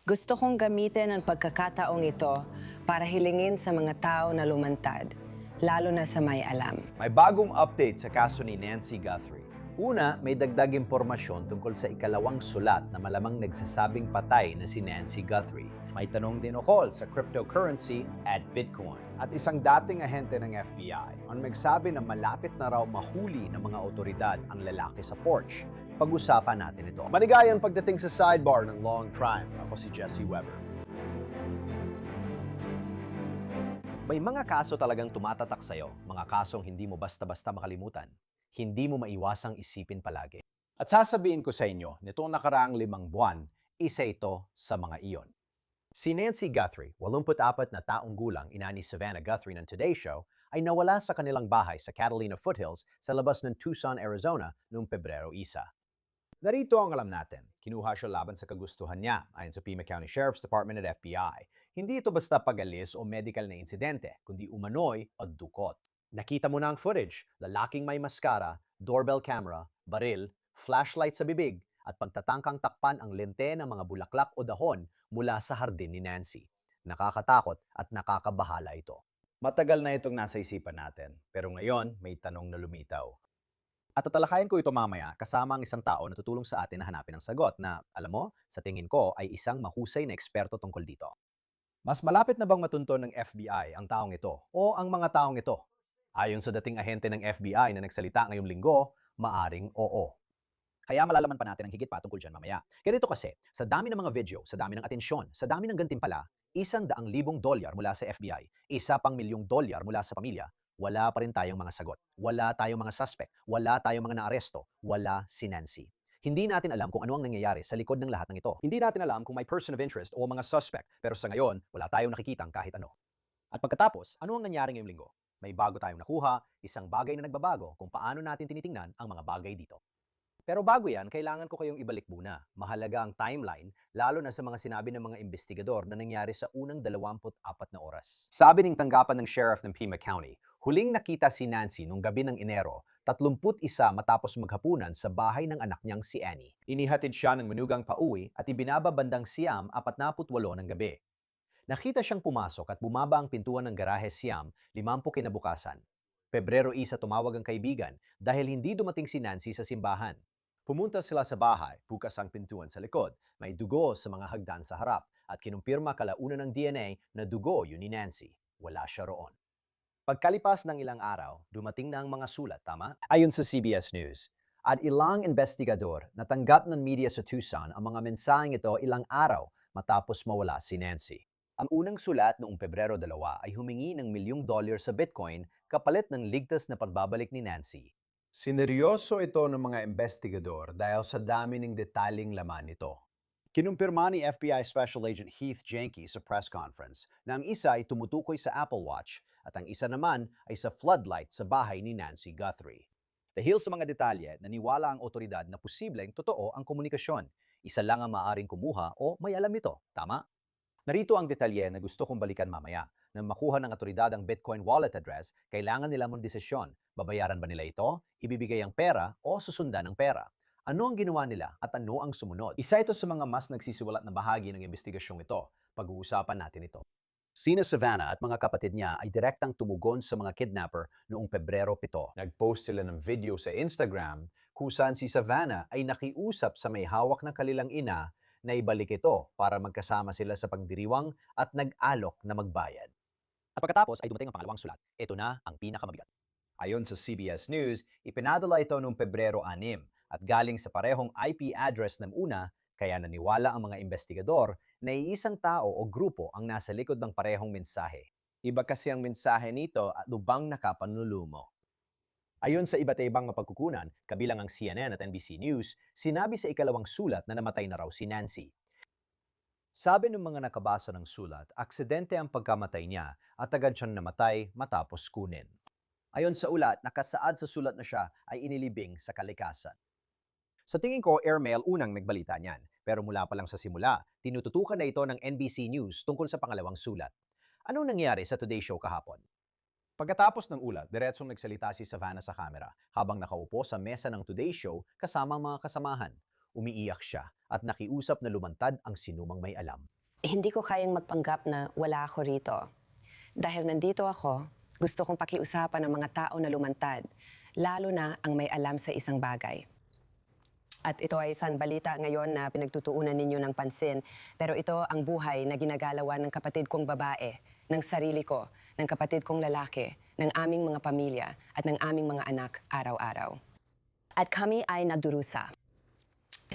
Gusto kong gamitin ang pagkakataong ito para hilingin sa mga tao na lumantad, lalo na sa may alam. May bagong update sa kaso ni Nancy Guthrie. Una, may dagdag impormasyon tungkol sa ikalawang sulat na malamang nagsasabing patay na si Nancy Guthrie. May tanong din ukol sa cryptocurrency at Bitcoin. At isang dating ahente ng FBI ang nagsabi na malapit na raw mahuli ng mga otoridad ang lalaki sa porch. Pag-usapan natin ito. Maligayang pagdating sa sidebar ng Law and Crime. Ako si Jesse Weber. May mga kaso talagang tumatatak sa'yo, mga kasong hindi mo basta-basta makalimutan. Hindi mo maiwasang isipin palagi. At sasabihin ko sa inyo, nitong nakaraang 5 buwan, isa ito sa mga iyon. Si Nancy Guthrie, 84 na taong gulang, ina ni Savannah Guthrie ng Today Show, ay nawala sa kanilang bahay sa Catalina Foothills sa labas ng Tucson, Arizona noong Pebrero 1. Narito ang alam natin. Kinuha siya laban sa kagustuhan niya, ayon sa Pima County Sheriff's Department at FBI. Hindi ito basta pag-alis o medical na insidente, kundi umano'y o dukot. Nakita mo na ang footage, lalaking may maskara, doorbell camera, baril, flashlight sa bibig, at pagtatangkang takpan ang lente ng mga bulaklak o dahon mula sa hardin ni Nancy. Nakakatakot at nakakabahala ito. Matagal na itong nasa isipan natin, pero ngayon may tanong na lumitaw. At tatalakayin ko ito mamaya kasama ang isang tao na tutulong sa atin na hanapin ang sagot na, alam mo, sa tingin ko ay isang mahusay na eksperto tungkol dito. Mas malapit na bang matunton ng FBI ang taong ito o ang mga taong ito? Ayon sa dating ahente ng FBI na nagsalita ngayong linggo, maaring oo. Kaya malalaman pa natin ang higit pa tungkol dyan mamaya. Ganito kasi, sa dami ng mga video, sa dami ng atensyon, sa dami ng gantimpala, $100,000 mula sa FBI, $1,000,000 mula sa pamilya, wala pa rin tayong mga sagot. Wala tayong mga suspect. Wala tayong mga naaresto. Wala si Nancy. Hindi natin alam kung ano ang nangyayari sa likod ng lahat ng ito. Hindi natin alam kung may person of interest o mga suspect, pero sa ngayon, wala tayong nakikitang kahit ano. At pagkatapos, ano ang nangyari ngayong linggo? May bago tayong nakuha, isang bagay na nagbabago kung paano natin tinitingnan ang mga bagay dito. Pero bago yan, kailangan ko kayong ibalik muna. Mahalaga ang timeline, lalo na sa mga sinabi ng mga investigador na nangyari sa unang 24 na oras. Sabi ng tanggapan ng sheriff ng Pima County, huling nakita si Nancy nung gabi ng Enero, 31 matapos maghapunan sa bahay ng anak niyang si Annie. Inihatid siya ng manugang pauwi at ibinaba bandang 48 ng gabi. Nakita siyang pumasok at bumaba ang pintuan ng garahe 50 kinabukasan. Pebrero 1 tumawag ang kaibigan dahil hindi dumating si Nancy sa simbahan. Pumunta sila sa bahay, bukas ang pintuan sa likod, may dugo sa mga hagdan sa harap at kinumpirma kalaunan ng DNA na dugo yun ni Nancy. Wala siya roon. Pagkalipas ng ilang araw, dumating na ang mga sulat, tama? Ayon sa CBS News. At ilang investigador natanggap ng media sa Tucson ang mga mensaheng ito ilang araw matapos mawala si Nancy. Ang unang sulat noong Pebrero 2 ay humingi ng $1,000,000 sa Bitcoin kapalit ng ligtas na pagbabalik ni Nancy. Sineryoso ito ng mga investigador dahil sa dami ng detaling laman nito. Kinumpirma ni FBI Special Agent Heath Jenkins sa press conference na ang isa ay tumutukoy sa Apple Watch at ang isa naman ay sa floodlight sa bahay ni Nancy Guthrie. Dahil sa mga detalye, naniwala ang otoridad na posibleng totoo ang komunikasyon. Isa lang ang maaaring kumuha o may alam nito, tama? Narito ang detalye na gusto kong balikan mamaya. Nang makuha ng otoridad ang Bitcoin wallet address, kailangan nila mong desisyon. Babayaran ba nila ito? Ibibigay ang pera o susundan ang pera? Ano ang ginawa nila at ano ang sumunod? Isa ito sa mga mas nagsisiwalat na bahagi ng investigasyong ito. Pag-uusapan natin ito. Sina Savannah at mga kapatid niya ay direktang tumugon sa mga kidnapper noong Pebrero 7. Nag-post sila ng video sa Instagram kung saan si Savannah ay nakiusap sa may hawak ng kanilang ina na ibalik ito para magkasama sila sa pagdiriwang at nag-alok na magbayad. At pagkatapos ay dumating ang pangalawang sulat. Ito na ang pinakamabigat. Ayon sa CBS News, ipinadala ito noong Pebrero 6 at galing sa parehong IP address ng una, kaya naniwala ang mga investigador na iisang tao o grupo ang nasa likod ng parehong mensahe. Iba kasi ang mensahe nito at lubang nakapanlulumo. Ayon sa iba't ibang mapagkukunan, kabilang ang CNN at NBC News, sinabi sa ikalawang sulat na namatay na raw si Nancy. Sabi ng mga nakabasa ng sulat, aksidente ang pagkamatay niya at agad siyang namatay matapos kunin. Ayon sa ulat, nakasaad sa sulat na siya ay inilibing sa kalikasan. Sa tingin ko, airmail unang nagbalita niyan. Pero mula pa lang sa simula, tinututukan na ito ng NBC News tungkol sa pangalawang sulat. Anong nangyari sa Today Show kahapon? Pagkatapos ng ulat, diretsong nagsalita si Savannah sa kamera habang nakaupo sa mesa ng Today Show kasama ang mga kasamahan. Umiiyak siya at nakiusap na lumantad ang sinumang may alam. Hindi ko kayang magpanggap na wala ako rito. Dahil nandito ako, gusto kong pakiusapan ng mga tao na lumantad, lalo na ang may alam sa isang bagay. At ito ay isang balita ngayon na pinagtutuunan ninyo ng pansin, pero ito ang buhay na ginagalawan ng kapatid kong babae, ng sarili ko, ng kapatid kong lalaki, ng aming mga pamilya at ng aming mga anak araw-araw. At kami ay nadurusa.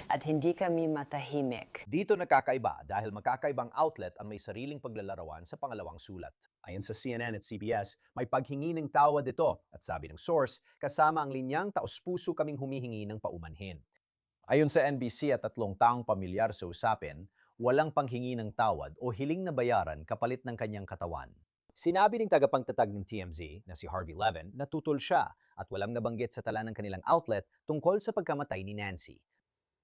At hindi kami matahimik. Dito nakakaiba dahil magkakaibang outlet ang may sariling paglalarawan sa pangalawang sulat. Ayon sa CNN at CBS, may paghingi ng tawad ito at sabi ng source, kasama ang linyang taos-puso kaming humihingi ng paumanhin. Ayon sa NBC at 3 taong pamilyar sa usapin, walang panghingi ng tawad o hiling na bayaran kapalit ng kanyang katawan. Sinabi ng tagapagtatag ng TMZ na si Harvey Levin na tutol siya at walang nabanggit sa tala ng kanilang outlet tungkol sa pagkamatay ni Nancy.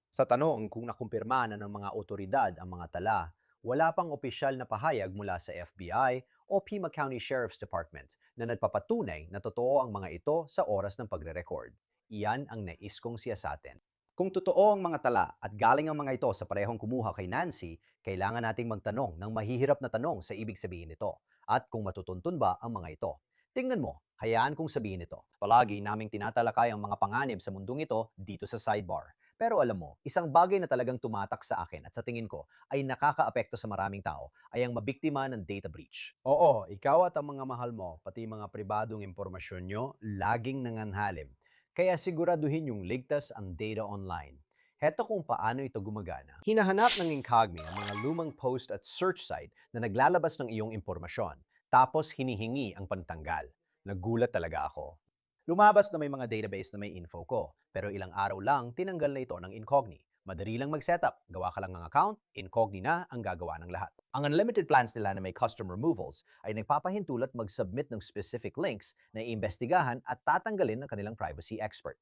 Sa tanong kung nakumpirma na ng mga otoridad ang mga tala, wala pang opisyal na pahayag mula sa FBI o Pima County Sheriff's Department na nagpapatunay na totoo ang mga ito sa oras ng pagre-record. Iyan ang nais kong siyasatin. Kung totoo ang mga tala at galing ang mga ito sa parehong kumuha kay Nancy, kailangan nating magtanong ng mahihirap na tanong sa ibig sabihin nito at kung matutuntun ba ang mga ito. Tingnan mo, hayaan kong sabihin ito. Palagi naming tinatalakay ang mga panganib sa mundong ito dito sa Sidebar. Pero alam mo, isang bagay na talagang tumatak sa akin at sa tingin ko ay nakakaapekto sa maraming tao ay ang mabiktima ng data breach. Oo, ikaw at ang mga mahal mo, pati mga pribadong impormasyon nyo, laging nanganhalim. Kaya siguraduhin yung ligtas ang data online. Heto kung paano ito gumagana. Hinahanap ng Incogni ang mga lumang post at search site na naglalabas ng iyong impormasyon, tapos hinihingi ang pantanggal. Nagulat talaga ako. Lumabas na may mga database na may info ko, pero ilang araw lang tinanggal na ito ng Incogni. Madali lang mag-setup, gawa ka lang ng account, Incogni na ang gagawa ng lahat. Ang unlimited plans nila na may custom removals ay nagpapahintulot mag-submit ng specific links na iimbestigahan at tatanggalin ng kanilang privacy expert.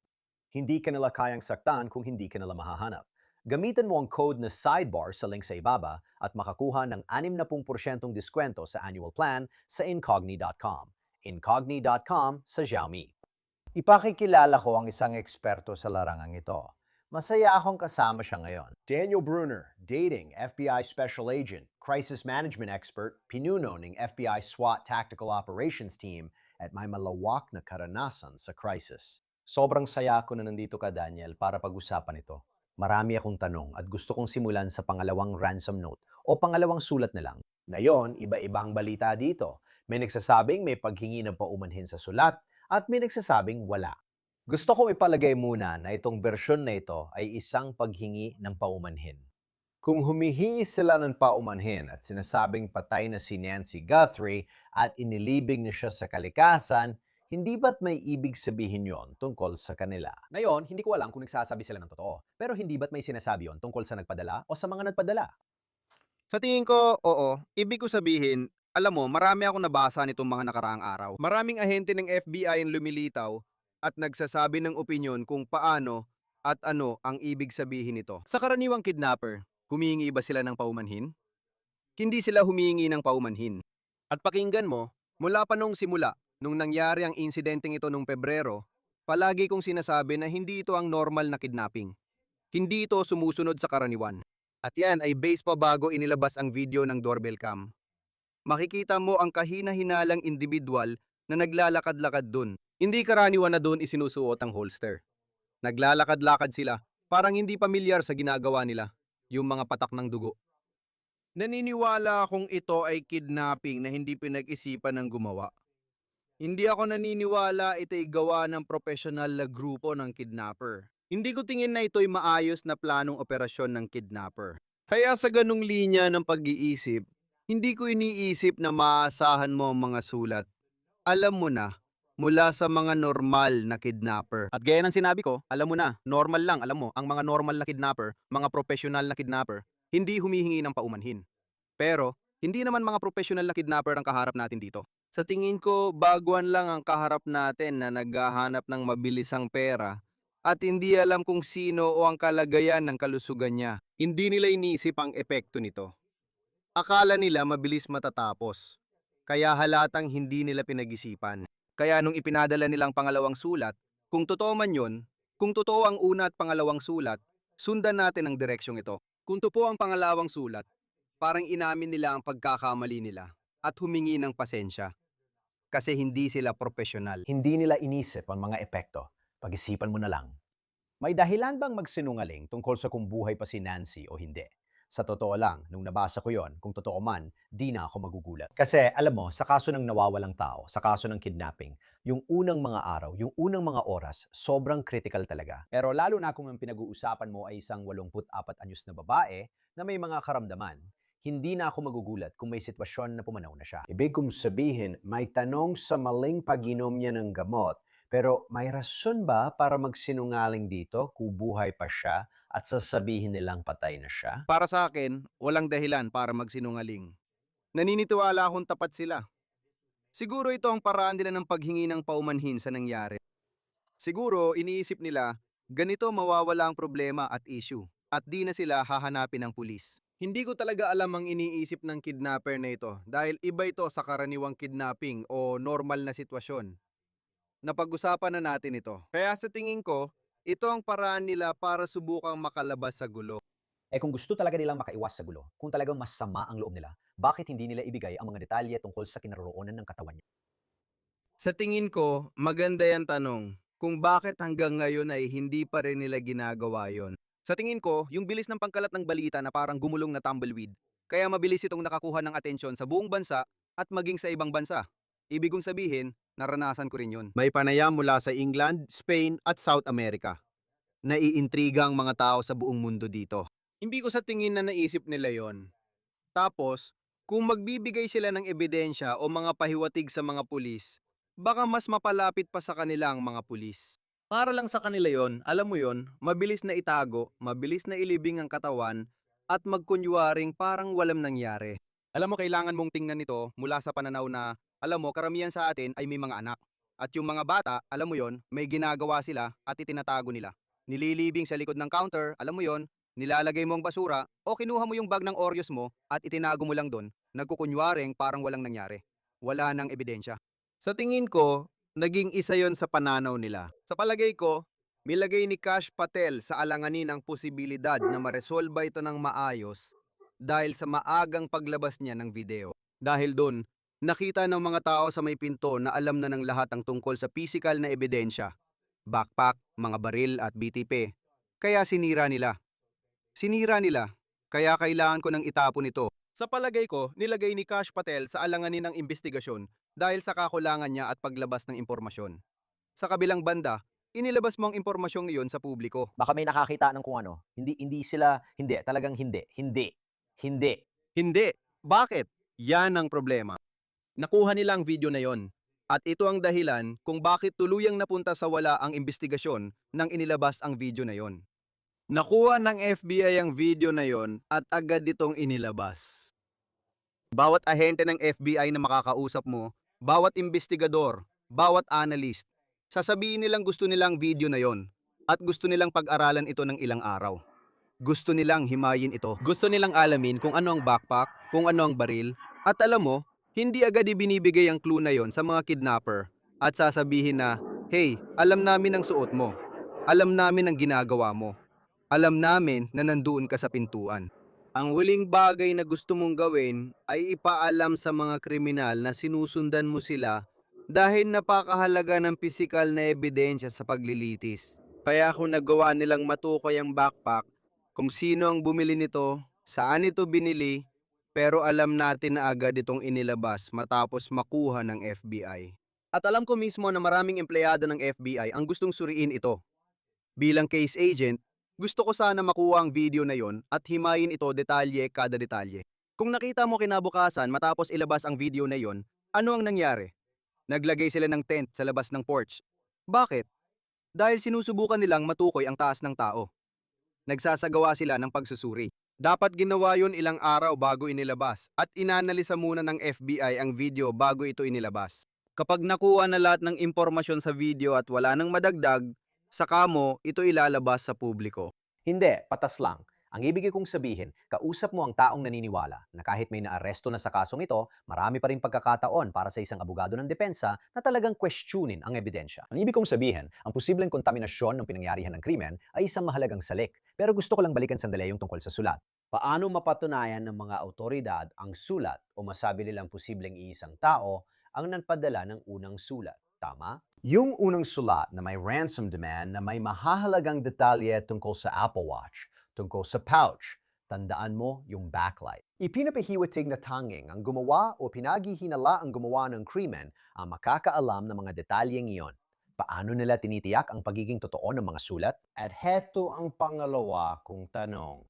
Hindi ka nila kayang saktan kung hindi ka nila mahahanap. Gamitan mo ang code na sidebar sa link sa ibaba at makakuha ng 60% diskwento sa annual plan sa incogni.com. Incogni.com sa Xiaomi. Ipakikilala ko ang isang eksperto sa larangang ito. Masaya akong kasama siya ngayon. Daniel Bruner, dating FBI Special Agent, Crisis Management Expert, pinuno ng FBI SWAT Tactical Operations Team at may malawak na karanasan sa crisis. Sobrang saya ako na nandito ka, Daniel, para pag-usapan ito. Marami akong tanong at gusto kong simulan sa pangalawang ransom note o pangalawang sulat na lang. Ngayon, iba-ibang balita dito. May nagsasabing may paghingi ng paumanhin sa sulat, at may nagsasabing wala. Gusto kong ipalagay muna na itong bersyon na ito ay isang paghingi ng paumanhin. Kung humihingi sila ng paumanhin at sinasabing patay na si Nancy Guthrie at inilibing na siya sa kalikasan, hindi ba't may ibig sabihin yon tungkol sa kanila? Ngayon, hindi ko alam kung nagsasabi sila ng totoo, pero hindi ba't may sinasabi yon tungkol sa nagpadala o sa mga nagpadala? Sa tingin ko, oo. Ibig ko sabihin, alam mo, marami akong nabasa nitong mga nakaraang araw. Maraming ahente ng FBI ang lumilitaw at nagsasabi ng opinyon kung paano at ano ang ibig sabihin nito. Sa karaniwang kidnapper, humihingi ba sila ng paumanhin? Hindi sila humihingi ng paumanhin. At pakinggan mo, mula pa nung simula, nung nangyari ang insidenteng ito nung Pebrero, palagi kong sinasabi na hindi ito ang normal na kidnapping. Hindi ito sumusunod sa karaniwan. At yan ay base pa bago inilabas ang video ng doorbell cam. Makikita mo ang kahina-hinalang individual na naglalakad-lakad dun. Hindi karaniwan na dun isinusuot ang holster. Naglalakad-lakad sila, parang hindi pamilyar sa ginagawa nila, yung mga patak ng dugo. Naniniwala akong ito ay kidnapping na hindi pinag-isipan ng gumawa. Hindi ako naniniwala ito'y gawa ng profesional na grupo ng kidnapper. Hindi ko tingin na ito'y maayos na planong operasyon ng kidnapper. Kaya sa ganung linya ng pag-iisip, hindi ko iniisip na maasahan mo ang mga sulat. Alam mo na, mula sa mga normal na kidnapper. At gaya ng sinabi ko, alam mo na, normal lang, alam mo, ang mga normal na kidnapper, mga professional na kidnapper, hindi humihingi ng paumanhin. Pero, hindi naman mga professional na kidnapper ang kaharap natin dito. Sa tingin ko, baguan lang ang kaharap natin na naghahanap ng mabilisang pera at hindi alam kung sino o ang kalagayan ng kalusugan niya. Hindi nila iniisip ang epekto nito. Akala nila mabilis matatapos, kaya halatang hindi nila pinag-isipan. Kaya nung ipinadala nilang pangalawang sulat, kung totoo man yun, kung totoo ang una at pangalawang sulat, Sundan natin ang direksyong ito. Kung ito po ang pangalawang sulat, parang inamin nila ang pagkakamali nila at humingi ng pasensya kasi hindi sila profesional. Hindi nila inisip ang mga epekto. Pag-isipan mo na lang. May dahilan bang magsinungaling tungkol sa kung buhay pa si Nancy o hindi? Sa totoo lang, nung nabasa ko yon, kung totoo man, di na ako magugulat. Kasi alam mo, sa kaso ng nawawalang tao, sa kaso ng kidnapping, yung unang mga araw, yung unang mga oras, sobrang critical talaga. Pero lalo na kung ang pinag-uusapan mo ay isang 84 anyos na babae na may mga karamdaman, hindi na ako magugulat kung may sitwasyon na pumanaw na siya. Ibig kong sabihin, may tanong sa maling pag-inom niya ng gamot, pero may rason ba para magsinungaling dito kung buhay pa siya at sasabihin nilang patay na siya? Para sa akin, walang dahilan para magsinungaling. Naniniwala akong tapat sila. Siguro ito ang paraan nila ng paghingi ng paumanhin sa nangyari. Siguro iniisip nila, ganito mawawala ang problema at issue at di na sila hahanapin ng pulis. Hindi ko talaga alam ang iniisip ng kidnapper na ito dahil iba ito sa karaniwang kidnapping o normal na sitwasyon. Napag-usapan na natin ito. Kaya sa tingin ko, ito ang paraan nila para subukang makalabas sa gulo. Kung gusto talaga nilang makaiwas sa gulo, kung talagang masama ang loob nila, bakit hindi nila ibigay ang mga detalye tungkol sa kinaroroonan ng katawan niya? Sa tingin ko, maganda yan tanong kung bakit hanggang ngayon ay hindi pa rin nila ginagawa yon. Sa tingin ko, yung bilis ng pangkalat ng balita na parang gumulong na tumbleweed, kaya mabilis itong nakakuha ng atensyon sa buong bansa at maging sa ibang bansa. Ibig kong sabihin, naranasan ko rin yun. May panayam mula sa England, Spain at South America. Naiintriga ang mga tao sa buong mundo dito. Hindi ko sa tingin na naisip nila yon. Tapos, kung magbibigay sila ng ebidensya o mga pahiwatig sa mga pulis, baka mas mapalapit pa sa kanila ang mga pulis. Para lang sa kanila yon, alam mo yon, mabilis na itago, mabilis na ilibing ang katawan, at magkunwaring parang walang nangyari. Alam mo, kailangan mong tingnan ito mula sa pananaw na, alam mo, karamihan sa atin ay may mga anak. At yung mga bata, alam mo yon, may ginagawa sila at itinatago nila. Nililibing sa likod ng counter, alam mo yon, nilalagay mo ang basura o kinuha mo yung bag ng Oreos mo at itinago mo lang doon, nagkukunwaring parang walang nangyari. Wala nang ebidensya. Sa tingin ko, naging isa yon sa pananaw nila. Sa palagay ko, nilagay ni Kash Patel sa alanganin ang posibilidad na maresolba ito ng maayos dahil sa maagang paglabas niya ng video. Dahil doon, nakita ng mga tao sa may pinto na alam na ng lahat ang tungkol sa physical na ebidensya. Backpack, mga baril at BTP. Kaya sinira nila. Kaya kailangan ko nang itapon ito. Sa palagay ko, nilagay ni Kash Patel sa alanganin ng investigasyon dahil sa kakulangan niya at paglabas ng impormasyon. Sa kabilang banda, inilabas mo ang impormasyong iyon sa publiko. Baka may nakakita ng kung ano. Talagang hindi. Hindi. Bakit? Yan ang problema. Nakuha nila ang video na yon. At ito ang dahilan kung bakit tuluyang napunta sa wala ang investigasyon nang inilabas ang video na yon. Nakuha ng FBI ang video na yon at agad itong inilabas. Bawat ahente ng FBI na makakausap mo, bawat investigador, bawat analyst, sasabihin nilang gusto nilang video na yon at gusto nilang pag-aralan ito ng ilang araw. Gusto nilang himayin ito. Gusto nilang alamin kung ano ang backpack, kung ano ang baril, at alam mo, hindi agad ibinibigay ang clue na yon sa mga kidnapper at sasabihin na, hey, alam namin ang suot mo. Alam namin ang ginagawa mo. Alam namin na nandoon ka sa pintuan. Ang huling bagay na gusto mong gawin ay ipaalam sa mga kriminal na sinusundan mo sila dahil napakahalaga ng pisikal na ebidensya sa paglilitis. Kaya kung nagawa nilang matukoy ang backpack, kung sino ang bumili nito, saan ito binili, pero alam natin na agad itong inilabas matapos makuha ng FBI. At alam ko mismo na maraming empleyado ng FBI ang gustong suriin ito. Bilang case agent, gusto ko sana makuha ang video na yon at himayin ito detalye kada detalye. Kung nakita mo kinabukasan matapos ilabas ang video na yon, ano ang nangyari? Naglagay sila ng tent sa labas ng porch. Bakit? Dahil sinusubukan nilang matukoy ang taas ng tao. Nagsasagawa sila ng pagsusuri. Dapat ginawa yon ilang araw bago inilabas at inanalisa muna ng FBI ang video bago ito inilabas. Kapag nakuha na lahat ng impormasyon sa video at wala nang madagdag, saka mo ito ilalabas sa publiko. Hindi, patas lang. Ang ibig kong sabihin, kausap mo ang taong naniniwala na kahit may naaresto na sa kasong ito, marami pa rin pagkakataon para sa isang abogado ng depensa na talagang questionin ang ebidensya. Ang ibig kong sabihin, ang posibleng kontaminasyon ng pinangyarihan ng krimen ay isang mahalagang salik. Pero gusto ko lang balikan sandali yung tungkol sa sulat. Paano mapatunayan ng mga autoridad ang sulat o masabi nilang posibleng iisang tao ang nagpadala ng unang sulat? Tama? Yung unang sulat na may ransom demand na may mahahalagang detalye tungkol sa Apple Watch, tungkol sa pouch, tandaan mo yung backlight. Ipinapahiwatig na tanging ang gumawa o pinaghihinala ang gumawa ng krimen ang makakaalam ng mga detalyeng iyon. Paano nila tinitiyak ang pagiging totoo ng mga sulat? At heto ang pangalawa kong tanong.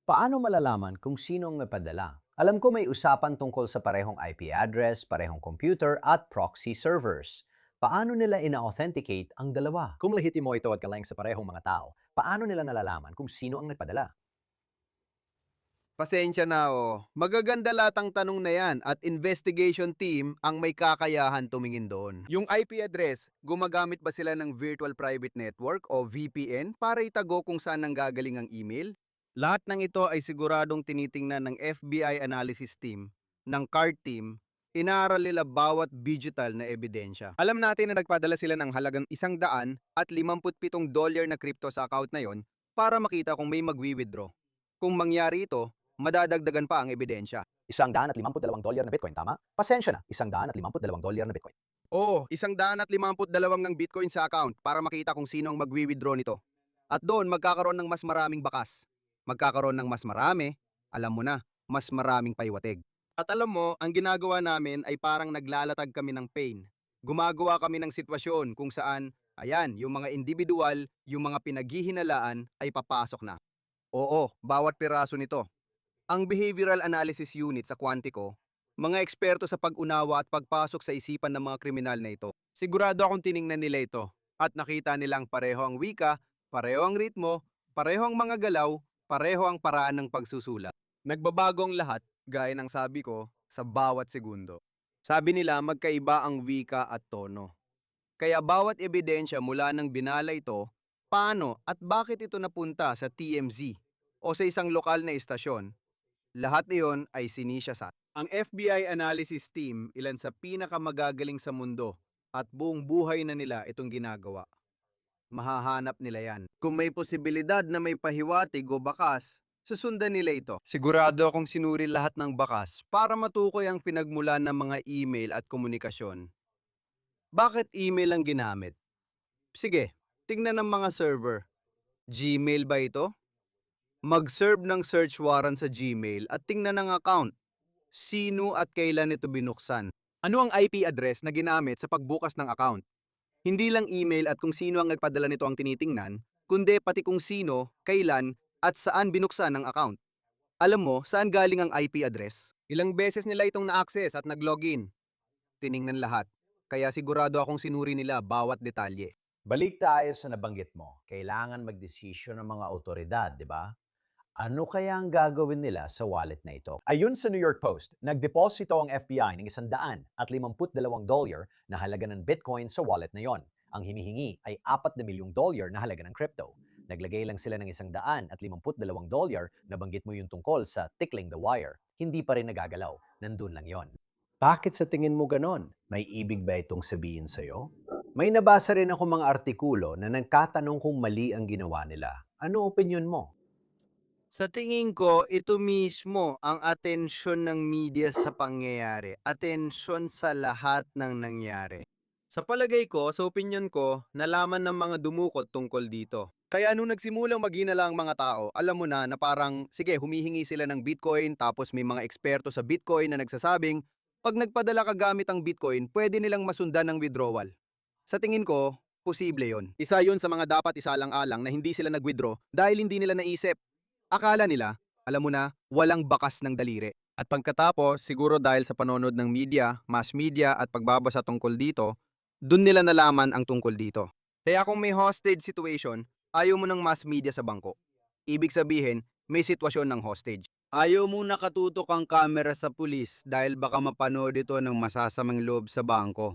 Paano malalaman kung sino ang nagpadala? Alam ko may usapan tungkol sa parehong IP address, parehong computer at proxy servers. Paano nila ina-authenticate ang dalawa? Kung lehitimo ito at galing sa parehong mga tao, paano nila nalalaman kung sino ang nagpadala? Pasensya na Magaganda latang tanong na yan at investigation team ang may kakayahan tumingin doon. Yung IP address, gumagamit ba sila ng Virtual Private Network o VPN para itago kung saan nanggagaling ang email? Lahat ng ito ay siguradong tinitingnan ng FBI analysis team, ng CART team, inaaral nila bawat digital na ebidensya. Alam natin na nagpadala sila ng halagang $157 na crypto sa account na yon para makita kung may magwi-withdraw. Kung mangyari ito, madadagdagan pa ang ebidensya. $152 na Bitcoin, tama? Pasensya na, $152 na Bitcoin. Oo, 152 ng Bitcoin sa account para makita kung sino ang magwi-withdraw nito. At doon magkakaroon ng mas maraming bakas. Magkakaroon ng mas marami, alam mo na, mas maraming paywatig. At alam mo, ang ginagawa namin ay parang naglalatag kami ng pain. Gumagawa kami ng sitwasyon kung saan, ayan, yung mga individual, yung mga pinaghihinalaan ay papasok na. Oo, bawat piraso nito. Ang Behavioral Analysis Unit sa Quantico, mga eksperto sa pag-unawa at pagpasok sa isipan ng mga kriminal na ito. Sigurado akong tiningnan nila ito at nakita nilang pareho ang wika, pareho ang ritmo, pareho ang mga galaw, pareho ang paraan ng pagsusulat. Nagbabagong lahat, gaya ng sabi ko, sa bawat segundo. Sabi nila magkaiba ang wika at tono. Kaya bawat ebidensya mula ng binala ito, paano at bakit ito napunta sa TMZ o sa isang lokal na istasyon, lahat iyon ay sinisiyasat. Ang FBI analysis team, ilan sa pinakamagagaling sa mundo at buong buhay na nila itong ginagawa. Mahahanap nila yan. Kung may posibilidad na may pahiwatig o bakas, susundan nila ito. Sigurado akong sinuri lahat ng bakas para matukoy ang pinagmulan ng mga email at komunikasyon. Bakit email ang ginamit? Sige, tingnan ng mga server. Gmail ba ito? Mag-serve ng search warrant sa Gmail at tingnan ng account. Sino at kailan ito binuksan? Ano ang IP address na ginamit sa pagbukas ng account? Hindi lang email at kung sino ang nagpadala nito ang tinitingnan, kundi pati kung sino, kailan, at saan binuksan ang account. Alam mo, saan galing ang IP address? Ilang beses nila itong na-access at nag-login. Tiningnan lahat. Kaya sigurado akong sinuri nila bawat detalye. Balik tayo sa nabanggit mo. Kailangan magdesisyon ng mga otoridad, di ba? Ano kaya ang gagawin nila sa wallet na ito? Ayon sa New York Post, nagdeposito ang FBI ng $152 na halaga ng Bitcoin sa wallet na yon. Ang hinihingi ay $4 na milyong na halaga ng crypto. Naglagay lang sila ng $152 na banggit mo yung tungkol sa tickling the wire. Hindi pa rin nagagalaw. Nandun lang yon. Bakit sa tingin mo ganon? May ibig ba itong sabihin sa'yo? May nabasa rin ako mga artikulo na nagtatanong kung mali ang ginawa nila. Ano opinion mo? Sa tingin ko, ito mismo ang atensyon ng media sa pangyayari. Atensyon sa lahat ng nangyari. Sa palagay ko, sa opinyon ko, nalaman ng mga dumukot tungkol dito. Kaya nung nagsimulang maghinala ang mga tao, alam mo na parang, sige, humihingi sila ng Bitcoin tapos may mga eksperto sa Bitcoin na nagsasabing, pag nagpadala ka gamit ang Bitcoin, pwede nilang masundan ng withdrawal. Sa tingin ko, posible yon. Isa yon sa mga dapat isalang-alang na hindi sila nag-withdraw dahil hindi nila naisip. Akala nila, alam mo na, walang bakas ng daliri. At pagkatapos, siguro dahil sa panonood ng media, mass media at pagbabasa tungkol dito, dun nila nalaman ang tungkol dito. Kaya kung may hostage situation, ayaw mo ng mass media sa bangko. Ibig sabihin, may sitwasyon ng hostage. Ayaw mo nakatutok ang kamera sa pulis dahil baka mapanood ito ng masasamang loob sa bangko.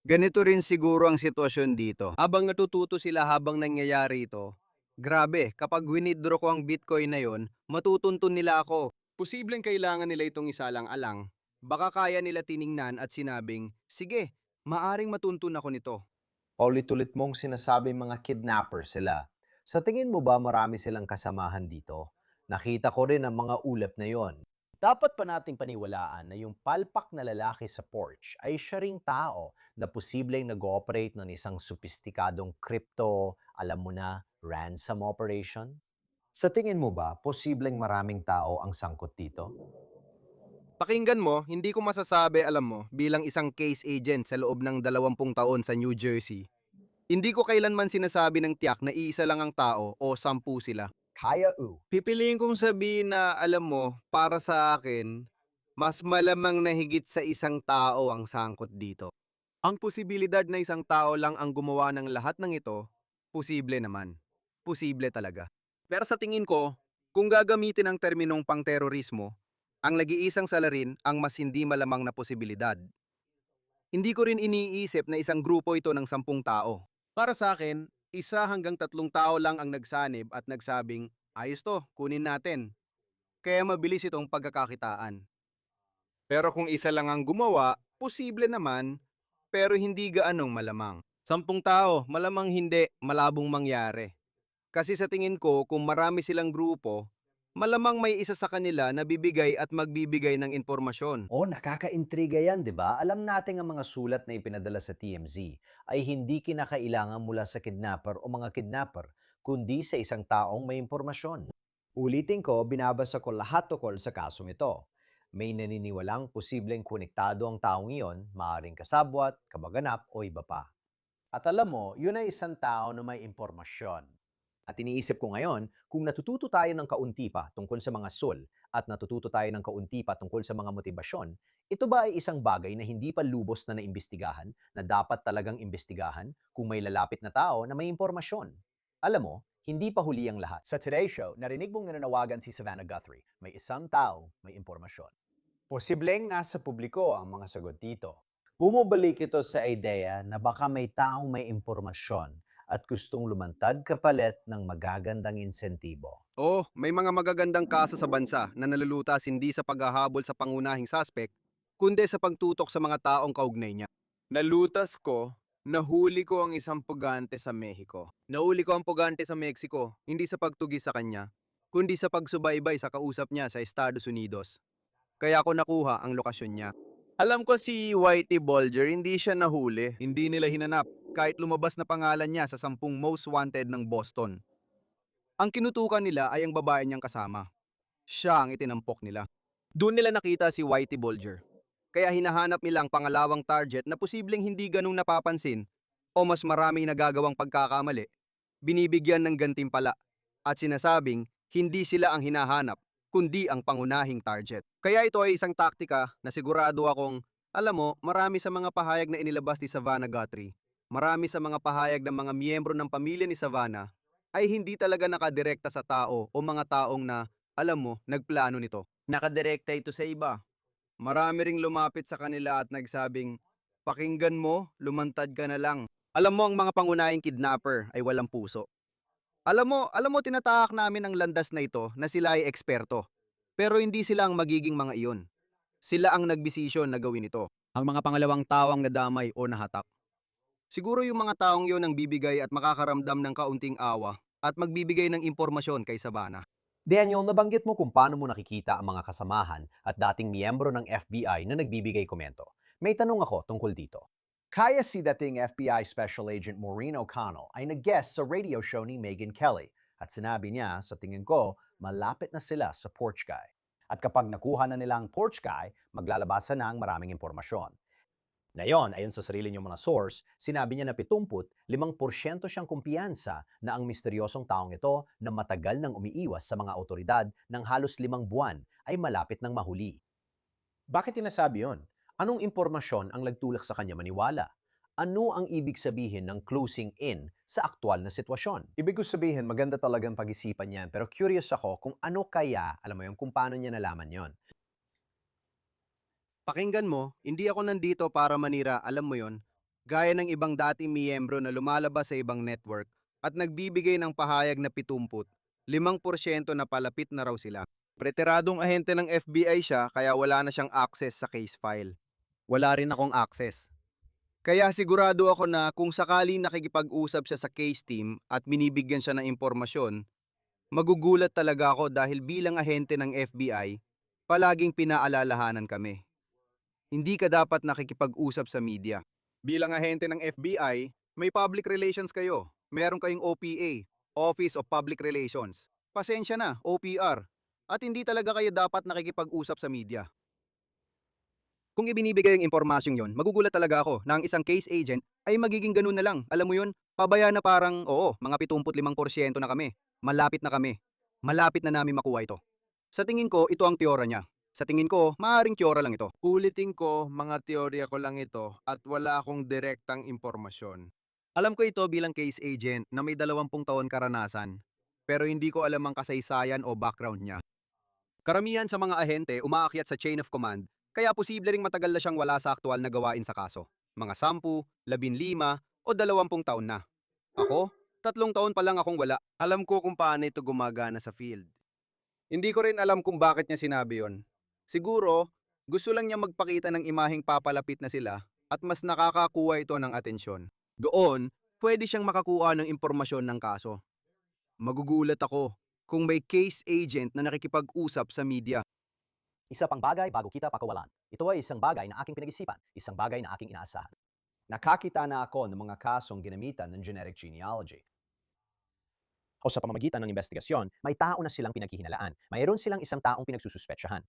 Ganito rin siguro ang sitwasyon dito. Habang natututo sila habang nangyayari ito, Grabe, kapag winidraw ko ang Bitcoin na yon, matutuntun nila ako. Posibleng kailangan nila itong isalang-alang. Baka kaya nila tiningnan at sinabing, sige, maaring matuntun ako nito. Paulit-ulit mong sinasabi mga kidnapper sila. Sa tingin mo ba marami silang kasamahan dito? Nakita ko rin ang mga ulap na yon. Dapat pa nating paniwalaan na yung palpak na lalaki sa porch ay siya ring tao na posibleng nag-ooperate ng isang sopistikadong crypto, alam mo na, ransom operation? Sa tingin mo ba, posibleng maraming tao ang sangkot dito? Pakinggan mo, hindi ko masasabi, alam mo, bilang isang case agent sa loob ng 20 taon sa New Jersey. Hindi ko kailanman sinasabi ng tiyak na iisa lang ang tao o 10 sila. Kaya Pipiliin kong sabihin na, alam mo, para sa akin, mas malamang na higit sa isang tao ang sangkot dito. Ang posibilidad na isang tao lang ang gumawa ng lahat ng ito, posible naman. Posible talaga. Pero sa tingin ko, kung gagamitin ang terminong pang-terorismo, ang nag-iisang salarin ang mas hindi malamang na posibilidad. Hindi ko rin iniisip na isang grupo ito ng 10 tao. Para sa akin, 1 hanggang 3 tao lang ang nagsanib at nagsabing, ayos to, kunin natin. Kaya mabilis itong pagkakakitaan. Pero kung isa lang ang gumawa, posible naman, pero hindi gaanong malamang. 10 tao, malamang hindi, malabong mangyari. Kasi sa tingin ko, kung marami silang grupo, malamang may isa sa kanila na bibigay at magbibigay ng impormasyon. Nakakaintriga yan, di ba? Alam natin ang mga sulat na ipinadala sa TMZ ay hindi kinakailangan mula sa kidnapper o mga kidnapper, kundi sa isang taong may impormasyon. Ulitin ko, binabasa ko lahat tukol sa kasong ito. May naniniwalang posibleng konektado ang taong iyon, maaaring kasabwat, kabaganap o iba pa. At alam mo, yun ay isang tao na may impormasyon. At iniisip ko ngayon, kung natututo tayo ng kaunti pa tungkol sa mga sul at natututo tayo ng kaunti pa tungkol sa mga motibasyon, ito ba ay isang bagay na hindi pa lubos na naimbestigahan na dapat talagang imbestigahan kung may lalapit na tao na may impormasyon? Alam mo, hindi pa huli ang lahat. Sa Today Show, narinig mong nananawagan si Savannah Guthrie, may isang tao may impormasyon. Posibleng nasa publiko ang mga sagot dito. Bumabalik ito sa ideya na baka may taong may impormasyon at gustong lumantad kapalit ng magagandang insentibo. May mga magagandang kaso sa bansa na nalulutas hindi sa paghahabol sa pangunahing suspect, kundi sa pagtutok sa mga taong kaugnay niya. Nalutas ko, nahuli ko ang isang pugante sa Mexico. Nahuli ko ang pugante sa Mexico, hindi sa pagtugi sa kanya, kundi sa pagsubaybay sa kausap niya sa Estados Unidos. Kaya ako nakuha ang lokasyon niya. Alam ko si Whitey Bulger, hindi siya nahuli. Hindi nila hinanap, kahit lumabas na pangalan niya sa 10 most wanted ng Boston. Ang kinutukan nila ay ang babae niyang kasama. Siya ang itinampok nila. Doon nila nakita si Whitey Bulger. Kaya hinahanap nila ang pangalawang target na posibleng hindi ganung napapansin o mas maraming nagagawang pagkakamali. Binibigyan ng gantimpala at sinasabing hindi sila ang hinahanap kundi ang pangunahing target. Kaya ito ay isang taktika na sigurado akong, alam mo, marami sa mga pahayag na inilabas ni Savannah Guthrie, marami sa mga pahayag ng mga miyembro ng pamilya ni Savannah ay hindi talaga nakadirekta sa tao o mga taong na, alam mo, nagplano nito. Nakadirekta ito sa iba. Marami ring lumapit sa kanila at nagsabing, pakinggan mo, lumantad ka na lang. Alam mo, ang mga pangunahing kidnapper ay walang puso. Alam mo, tinatahak namin ang landas na ito na sila ay eksperto. Pero hindi sila ang magiging mga iyon. Sila ang nagbisisyon na gawin ito. Ang mga pangalawang tao ang nadamay o nahatak. Siguro yung mga taong yon ang bibigay at makakaramdam ng kaunting awa at magbibigay ng impormasyon kay Savannah. Daniel, nabanggit mo kung paano mo nakikita ang mga kasamahan at dating miyembro ng FBI na nagbibigay komento. May tanong ako tungkol dito. Kaya si dating FBI Special Agent Maureen O'Connell ay nag-guest sa radio show ni Megyn Kelly at sinabi niya, sa tingin ko, malapit na sila sa porch guy. At kapag nakuha na nila ang porch guy, maglalabasan na ang maraming impormasyon. Ngayon, ayon sa sarili niyong mga source, sinabi niya na 75% siyang kumpiyansa na ang misteryosong taong ito na matagal nang umiiwas sa mga otoridad ng halos 5 buwan ay malapit nang mahuli. Bakit tinasabi yon? Anong impormasyon ang nagtulak sa kanya maniwala? Ano ang ibig sabihin ng closing in sa aktual na sitwasyon? Ibig ko sabihin, maganda talagang pag-isipan yan, pero curious ako kung ano kaya, alam mo yun, kung paano niya nalaman yon. Pakinggan mo, hindi ako nandito para manira, alam mo yon, gaya ng ibang dating miyembro na lumalabas sa ibang network at nagbibigay ng pahayag na 5% na palapit na raw sila. Preteradong ahente ng FBI siya kaya wala na siyang access sa case file. Wala rin akong access. Kaya sigurado ako na kung sakaling nakikipag-usap siya sa case team at binibigyan siya ng impormasyon, magugulat talaga ako dahil bilang ahente ng FBI, palaging pinaalalahanan kami. Hindi ka dapat nakikipag-usap sa media. Bilang ahente ng FBI, may public relations kayo. Meron kayong OPA, Office of Public Relations. Pasensya na, OPR. At hindi talaga kayo dapat nakikipag-usap sa media. Kung ibinibigay ang impormasyong yon, magugulat talaga ako na ang isang case agent ay magiging ganun na lang. Alam mo yun, pabaya na parang, oo, mga 75% na kami. Malapit na kami. Malapit na namin makuha ito. Sa tingin ko, ito ang teorya niya. Sa tingin ko, maaaring teorya lang ito. Ulitin ko, mga teorya ko lang ito at wala akong direktang impormasyon. Alam ko ito bilang case agent na may 20 taon karanasan, pero hindi ko alam ang kasaysayan o background niya. Karamihan sa mga ahente umaakyat sa chain of command, kaya posible ring matagal na siyang wala sa aktual na gawain sa kaso. Mga 10, 15, o 20 taon na. Ako, 3 taon pa lang akong wala. Alam ko kung paano ito gumagana sa field. Hindi ko rin alam kung bakit niya sinabi yon. Siguro, gusto lang niya magpakita ng imaheng papalapit na sila at mas nakakakuha ito ng atensyon. Doon, pwede siyang makakuha ng impormasyon ng kaso. Magugulat ako kung may case agent na nakikipag-usap sa media. Isa pang bagay bago kita pakawalan. Ito ay isang bagay na aking pinag-isipan, isang bagay na aking inaasahan. Nakakita na ako ng mga kasong ginamitan ng genetic genealogy. O sa pamamagitan ng investigasyon, may tao na silang pinaghihinalaan. Mayroon silang isang taong pinagsususpetsyahan.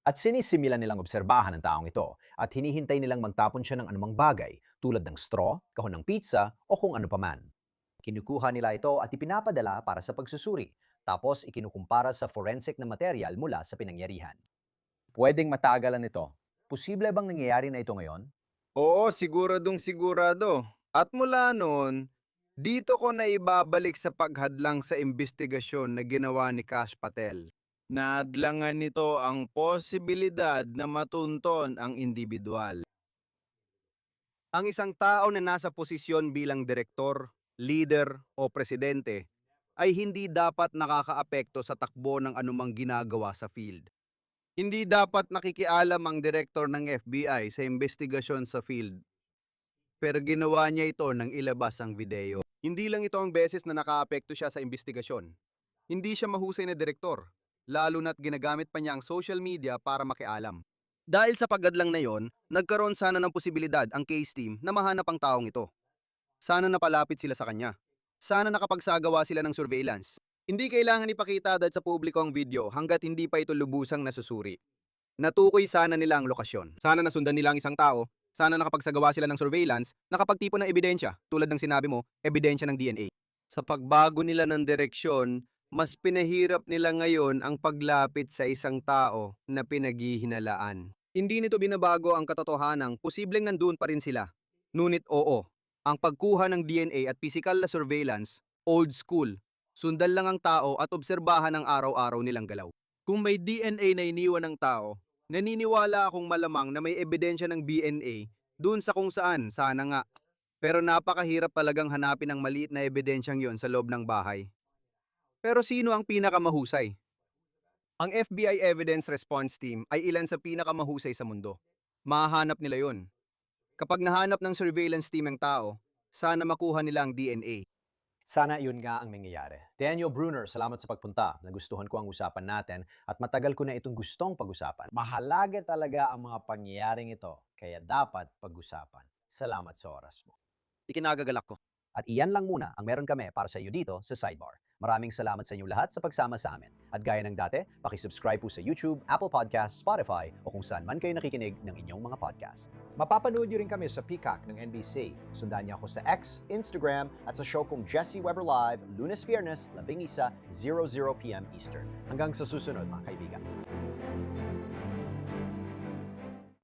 At sinisimilan nilang obserbahan ang taong ito at hinihintay nilang magtapon siya ng anumang bagay tulad ng straw, kahon ng pizza o kung ano paman. Kinukuha nila ito at ipinapadala para sa pagsusuri, tapos ikinukumpara sa forensic na material mula sa pinangyarihan. Pwedeng matagalan ito. Posible bang nangyayari na ito ngayon? Oo, siguradong sigurado. At mula noon, dito ko na ibabalik sa paghadlang sa investigasyon na ginawa ni Kash Patel. Nadlangan nito ang posibilidad na matunton ang individual. Ang isang tao na nasa posisyon bilang direktor, leader o presidente ay hindi dapat nakakaapekto sa takbo ng anumang ginagawa sa field. Hindi dapat nakikialam ang direktor ng FBI sa investigasyon sa field. Pero ginawa niya ito nang ilabas ang video. Hindi lang ito ang beses na nakaapekto siya sa investigasyon. Hindi siya mahusay na direktor, lalo na't ginagamit pa niya ang social media para makialam. Dahil sa paggadlang na yon, nagkaroon sana ng posibilidad ang case team na mahanap ang taong ito. Sana napalapit sila sa kanya. Sana nakapagsagawa sila ng surveillance. Hindi kailangan ipakita agad sa publiko ang video hanggat hindi pa ito lubusang nasusuri. Natukoy sana nila ang lokasyon. Sana nasundan nila ang isang tao. Sana nakapagsagawa sila ng surveillance, nakapagtipon ng ebidensya, tulad ng sinabi mo, ebidensya ng DNA. Sa pagbago nila ng direksyon, mas pinahirap nila ngayon ang paglapit sa isang tao na pinaghihinalaan. Hindi nito binabago ang katotohanang posibleng nandun pa rin sila. Ngunit oo, ang pagkuha ng DNA at physical na surveillance, old school. Sundan lang ang tao at obserbahan ang araw-araw nilang galaw. Kung may DNA na iniwan ng tao, naniniwala akong malamang na may ebidensya ng DNA dun sa kung saan, sana nga. Pero napakahirap talagang hanapin ang maliit na ebidensyang yon sa loob ng bahay. Pero sino ang pinakamahusay? Ang FBI Evidence Response Team ay ilan sa pinakamahusay sa mundo. Mahahanap nila yon. Kapag nahanap ng surveillance team ang tao, sana makuha nila ang DNA. Sana yun nga ang mangyayari. Daniel Bruner, salamat sa pagpunta. Nagustuhan ko ang usapan natin at matagal ko na itong gustong pag-usapan. Mahalaga talaga ang mga pangyayaring ito, kaya dapat pag-usapan. Salamat sa oras mo. Ikinagagalak ko. At iyan lang muna ang meron kami para sa iyo dito sa Sidebar. Maraming salamat sa inyong lahat sa pagsama sa amin. At gaya ng dati, pakisubscribe po sa YouTube, Apple Podcasts, Spotify o kung saan man kayo nakikinig ng inyong mga podcast. Mapapanood niyo rin kami sa Peacock ng NBC. Sundan niyo ako sa X, Instagram at sa show kong Jesse Weber Live, Lunes-Biyernes, 11:00 PM Eastern. Hanggang sa susunod mga kaibigan.